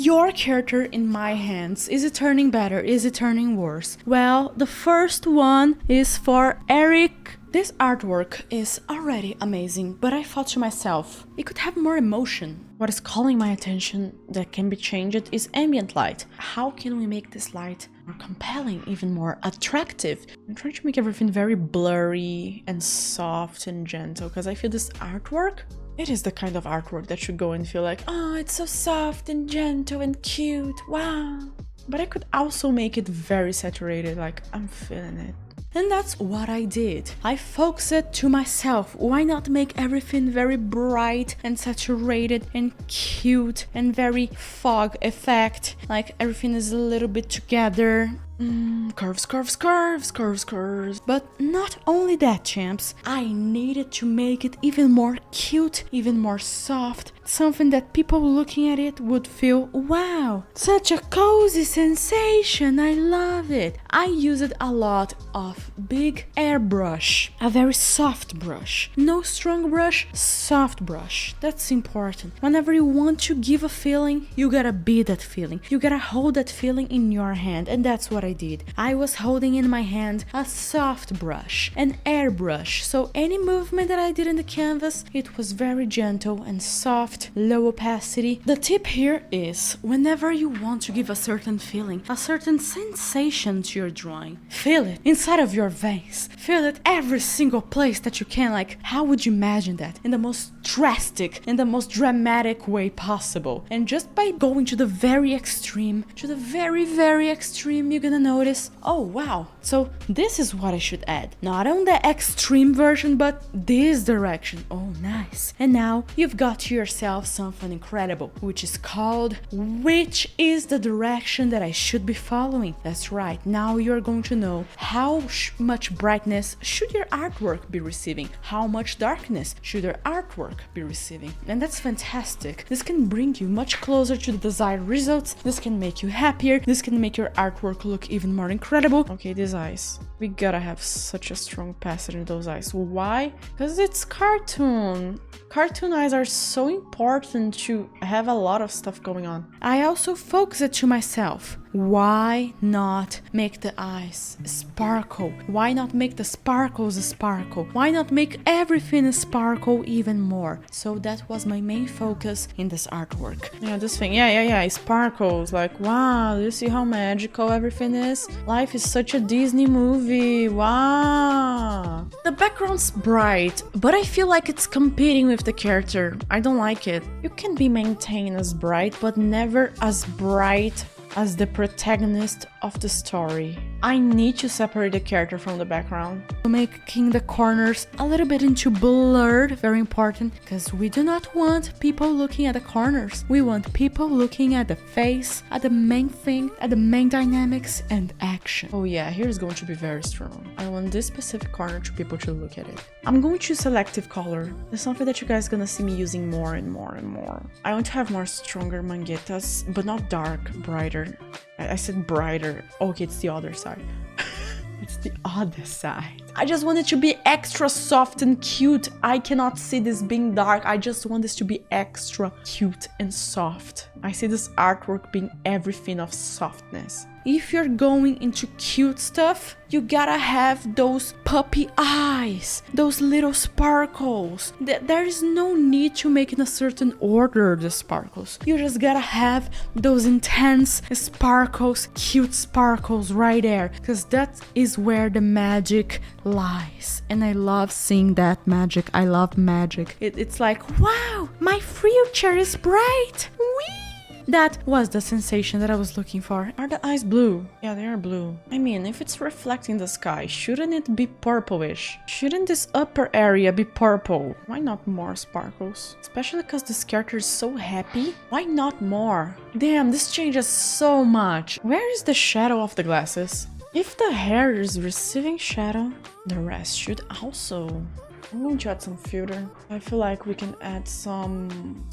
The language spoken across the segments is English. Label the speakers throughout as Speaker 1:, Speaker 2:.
Speaker 1: your character in my hands. Is it turning better? Is it turning worse? Well, the first one is for Eric. This artwork is already amazing, but I thought to myself, it could have more emotion. What is calling my attention that can be changed is ambient light. How can we make this light more compelling, even more attractive? I'm trying to make everything very blurry and soft and gentle, because I feel this artwork, it is the kind of artwork that should go and feel like, oh, it's so soft and gentle and cute, wow. But I could also make it very saturated, like I'm feeling it. And that's what I did. I focused it to myself. Why not make everything very bright and saturated and cute and very fog effect? Like everything is a little bit together. Curves, curves, curves, curves, curves. But not only that, champs. I needed to make it even more cute, even more soft. Something that people looking at it would feel, wow, such a cozy sensation. I love it. I used a lot of big airbrush, a very soft brush. No strong brush, soft brush. That's important. Whenever you want to give a feeling, you gotta be that feeling. You gotta hold that feeling in your hand, and that's what I did. I was holding in my hand a soft brush, an airbrush, so any movement that I did in the canvas, it was very gentle and soft, low opacity. The tip here is, whenever you want to give a certain feeling, a certain sensation to your drawing, feel it inside of your veins. Feel it every single place that you can. Like, how would you imagine that? In the most drastic, in the most dramatic way possible. And just by going to the very extreme, to the very, very extreme, you're gonna notice, oh wow, so this is what I should add. Not on the extreme version, but this direction. Oh, nice. And now you've got to yourself something incredible, which is called, which is the direction that I should be following. That's right. Now you're going to know how much brightness should your artwork be receiving, how much darkness should your artwork be receiving. And that's fantastic. This can bring you much closer to the desired results. This can make you happier. This can make your artwork look even more incredible. Okay, these eyes. We gotta have such a strong passage in those eyes. Why? Because it's cartoon. Cartoon eyes are so important to have a lot of stuff going on. I also focused it to myself. Why not make the eyes sparkle? Why not make the sparkles sparkle? Why not make everything sparkle even more? So that was my main focus in this artwork. Yeah, this thing, yeah, it sparkles. Like, wow, do you see how magical everything is? Life is such a Disney movie, wow. The background's bright, but I feel like it's competing with the character. I don't like it. You can be maintained as bright, but never as bright as the protagonist of the story. I need to separate the character from the background. Making the corners a little bit into blurred, very important, because we do not want people looking at the corners. We want people looking at the face, at the main thing, at the main dynamics and action. Oh yeah, here's going to be very strong. I want this specific corner to people to look at it. I'm going to selective color. It's something that you guys gonna see me using more and more and more. I want to have more stronger manguetas, but not dark, brighter. I said brighter. Okay, it's the other side. It's the other side. I just want it to be extra soft and cute. I cannot see this being dark. I just want this to be extra cute and soft. I see this artwork being everything of softness. If you're going into cute stuff, you gotta have those puppy eyes, those little sparkles. There is no need to make in a certain order the sparkles. You just gotta have those intense sparkles, cute sparkles right there, because that is where the magic lies. And I love seeing that magic. I love magic. It's like, wow, my future is bright. Whee! That was the sensation that I was looking for. Are the eyes blue? Yeah, they are blue. I mean, if it's reflecting the sky, shouldn't it be purplish? Shouldn't this upper area be purple? Why not more sparkles? Especially because this character is so happy. Why not more? Damn, this changes so much. Where is the shadow of the glasses? If the hair is receiving shadow, the rest should also. I'm going to add some filter. I feel like we can add some,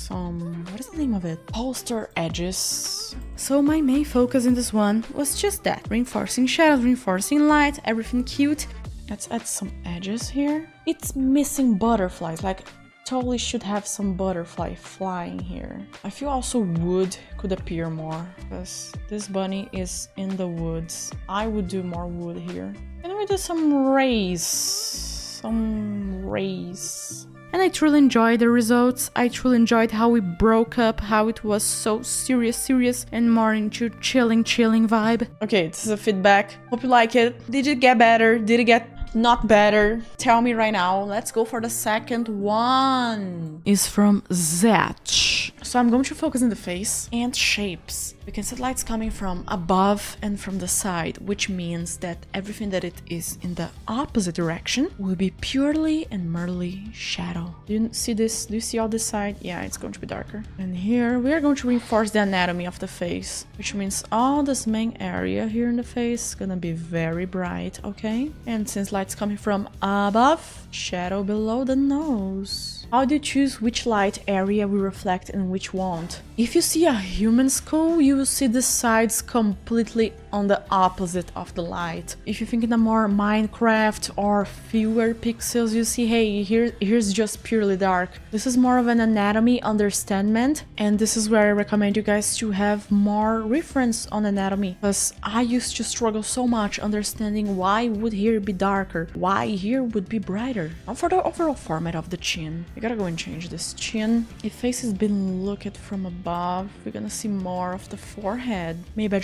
Speaker 1: what is the name of it? Poster edges. So my main focus in this one was just that. Reinforcing shadows, reinforcing light, everything cute. Let's add some edges here. It's missing butterflies. Like, totally should have some butterfly flying here. I feel also wood could appear more because this bunny is in the woods. I would do more wood here. Can we do some rays? Some rays. And I truly enjoyed the results. I truly enjoyed how we broke up, how it was so serious, and more into chilling vibe. Okay, this is a feedback. Hope you like it. Did it get better? Did it get not better? Tell me right now. Let's go for the second one. It's from Zatch. So I'm going to focus on the face and shapes. We can see lights coming from above and from the side, which means that everything that it is in the opposite direction will be purely and merely shadow. Do you see this? Do you see all this side? Yeah, it's going to be darker. And here we are going to reinforce the anatomy of the face, which means all this main area here in the face is gonna be very bright, okay? And since light's coming from above, shadow below the nose. How do you choose which light area will reflect and which won't? If you see a human skull, you will see the sides completely on the opposite of the light. If you think in a more Minecraft or fewer pixels, you see, hey, here's just purely dark. This is more of an anatomy understandment, and this is where I recommend you guys to have more reference on anatomy, because I used to struggle so much understanding why would here be darker, why here would be brighter. Now for the overall format of the chin, we gotta go and change this chin. If face has been looked from above, we're gonna see more of the forehead. Maybe a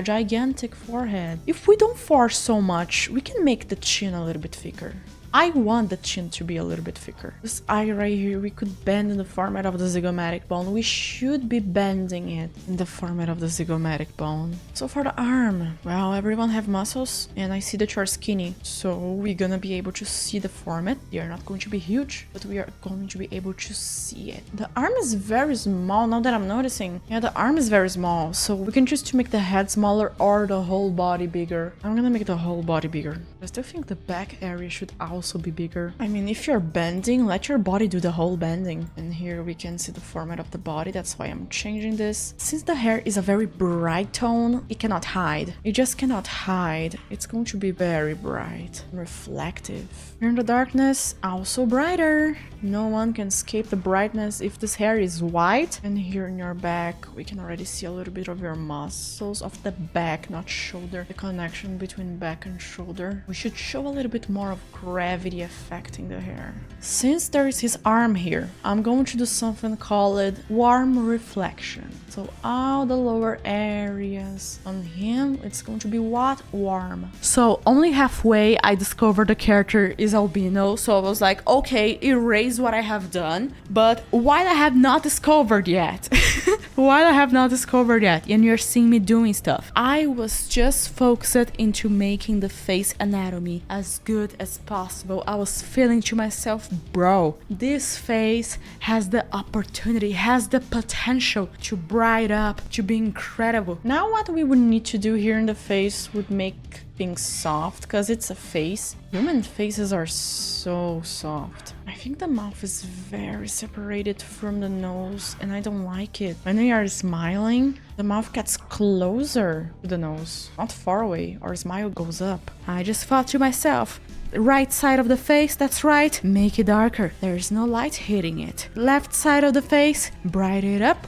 Speaker 1: gigantic forehead. If we don't force so much, we can make the chin a little bit thicker. I want the chin to be a little bit thicker. This eye right here, we could bend in the format of the zygomatic bone. We should be bending it in the format of the zygomatic bone. So for the arm, well, everyone have muscles, and I see that you're skinny. So we're gonna be able to see the format. They are not going to be huge, but we are going to be able to see it. The arm is very small, now that I'm noticing. Yeah, the arm is very small, so we can choose to make the head smaller or the whole body bigger. I'm gonna make the whole body bigger. I still think the back area should also be bigger. I mean, if you're bending, let your body do the whole bending. And here we can see the format of the body. That's why I'm changing this. Since the hair is a very bright tone, it cannot hide. It just cannot hide. It's going to be very bright and reflective. Here in the darkness, also brighter. No one can escape the brightness if this hair is white. And here in your back, we can already see a little bit of your muscles of the back, not shoulder. The connection between back and shoulder. We should show a little bit more of gravity affecting the hair. Since there is his arm here, I'm going to do something called warm reflection. So all the lower areas on him, it's going to be what? Warm. So only halfway I discovered the character is albino, so I was like, okay, erase what I have done, but while I have not discovered yet, and you're seeing me doing stuff, I was just focused into making the face anatomy as good as possible. I was feeling to myself, bro, this face has the opportunity, has the potential to bright up, to be incredible. Now what we would need to do here in the face would make things soft, because it's a face. Human faces are so soft. I think the mouth is very separated from the nose, and I don't like it. When we are smiling, the mouth gets closer to the nose, not far away. Our smile goes up. I just thought to myself, right side of the face, that's right, make it darker. There's no light hitting it. Left side of the face, bright it up,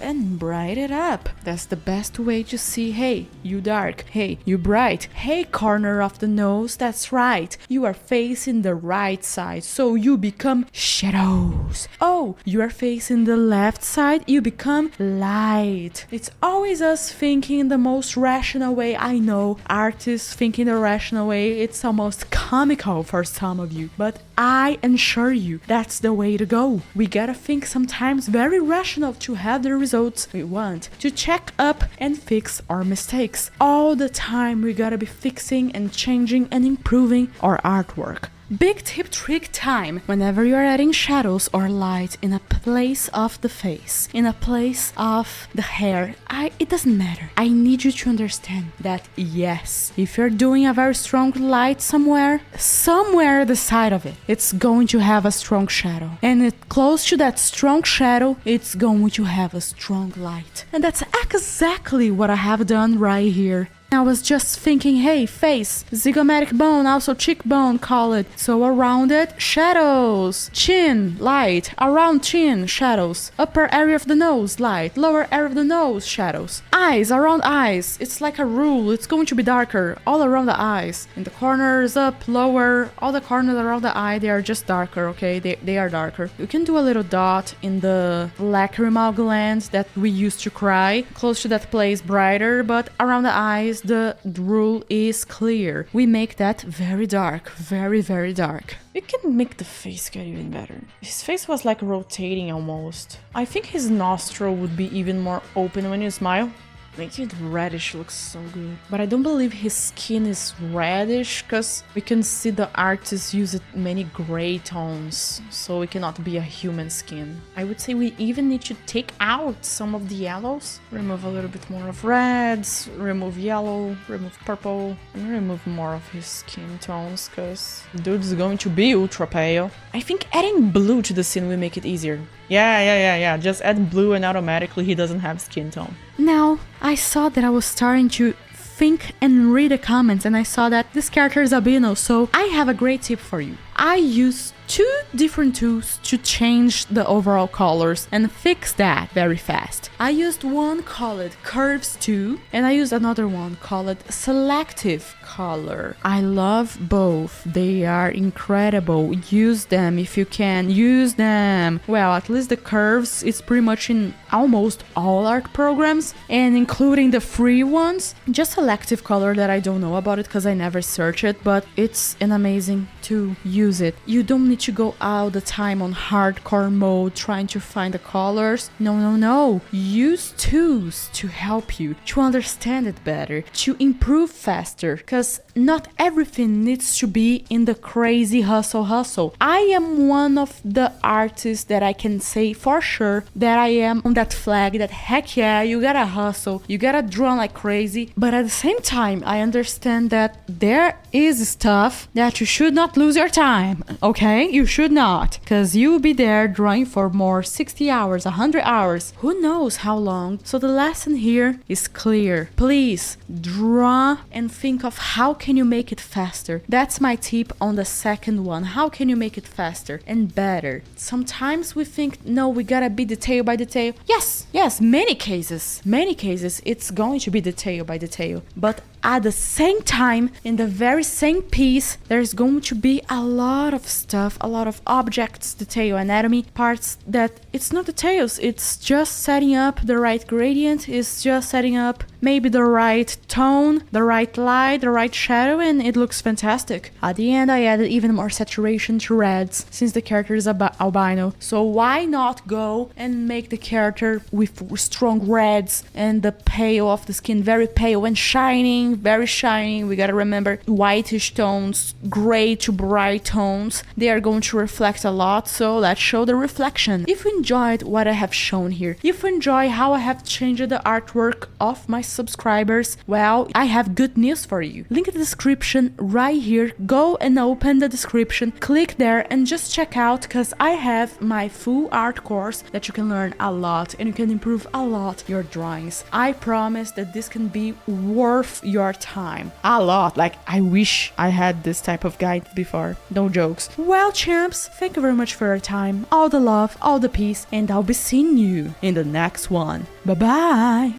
Speaker 1: and bright it up. That's the best way to see, hey, you dark, hey, you bright, hey, corner of the nose, that's right. You are facing the right side, so you become shadows. Oh, you are facing the left side, you become light. It's always us thinking the most rational way. I know, artists thinking the rational way, it's almost comical for some of you, but I assure you that's the way to go. We gotta think sometimes very rational to have the results we want, to check up and fix our mistakes. All the time we gotta be fixing and changing and improving our artwork. Big tip trick time. Whenever you're adding shadows or light in a place of the face, in a place of the hair, it doesn't matter. I need you to understand that yes, if you're doing a very strong light somewhere the side of it, it's going to have a strong shadow. And close to that strong shadow, it's going to have a strong light. And that's exactly what I have done right here. I was just thinking, hey, face, zygomatic bone, also cheekbone, call it. So around it, shadows. Chin, light. Around chin, shadows. Upper area of the nose, light. Lower area of the nose, shadows. Eyes, around eyes. It's like a rule. It's going to be darker all around the eyes. In the corners, up, lower, all the corners around the eye, they are just darker, okay? They are darker. You can do a little dot in the lacrimal gland that we use to cry. Close to that place, brighter, but around the eyes, the rule is clear. We make that very dark, very, very dark. You can make the face get even better. His face was like rotating almost. I think his nostril would be even more open when you smile. Making it reddish looks so good. But I don't believe his skin is reddish because we can see the artist used many gray tones, so it cannot be a human skin. I would say we even need to take out some of the yellows, remove a little bit more of reds, remove yellow, remove purple, and remove more of his skin tones because dude is going to be ultra pale. I think adding blue to the scene will make it easier. Yeah. Just add blue and automatically he doesn't have skin tone. Now, I saw that I was starting to think and read the comments and I saw that this character is albino, so I have a great tip for you. I use 2 different tools to change the overall colors and fix that very fast. I used one called Curves 2 and I used another one called Selective Color. I love both. They are incredible. Use them if you can. Use them. Well, at least the curves, it's pretty much in almost all art programs and including the free ones. Just Selective Color that I don't know about it because I never searched it, but it's an amazing tool. Use it. You don't need to go all the time on hardcore mode trying to find the colors. No. Use tools to help you to understand it better, to improve faster, because not everything needs to be in the crazy hustle. I am one of the artists that I can say for sure that I am on that flag that heck yeah, you gotta hustle, you gotta draw like crazy, but at the same time I understand that there is stuff that you should not lose your time, okay? You should not, because you will be there drawing for more 60 hours, 100 hours, who knows how long. So the lesson here is clear. Please draw and think of how can you make it faster. That's my tip on the second one. How can you make it faster and better? Sometimes we think, no, we gotta be detail by detail. Yes, many cases, it's going to be detail by detail, but at the same time, in the very same piece, there's going to be a lot of stuff, a lot of objects, detail, anatomy, parts that it's not details, it's just setting up the right gradient, it's just setting up maybe the right tone, the right light, the right shadow, and it looks fantastic. At the end, I added even more saturation to reds, since the character is albino. So why not go and make the character with strong reds and the pale of the skin very pale and shining, very shiny. We gotta remember whitish tones, gray to bright tones. They are going to reflect a lot, so let's show the reflection. If you enjoyed what I have shown here, if you enjoy how I have changed the artwork of my subscribers, well, I have good news for you. Link in the description right here. Go and open the description, click there and just check out, because I have my full art course that you can learn a lot and you can improve a lot your drawings. I promise that this can be worth your time a lot. Like, I wish I had this type of guide before. No jokes. Well, champs, thank you very much for your time. All the love, all the peace, and I'll be seeing you in the next one. Bye bye.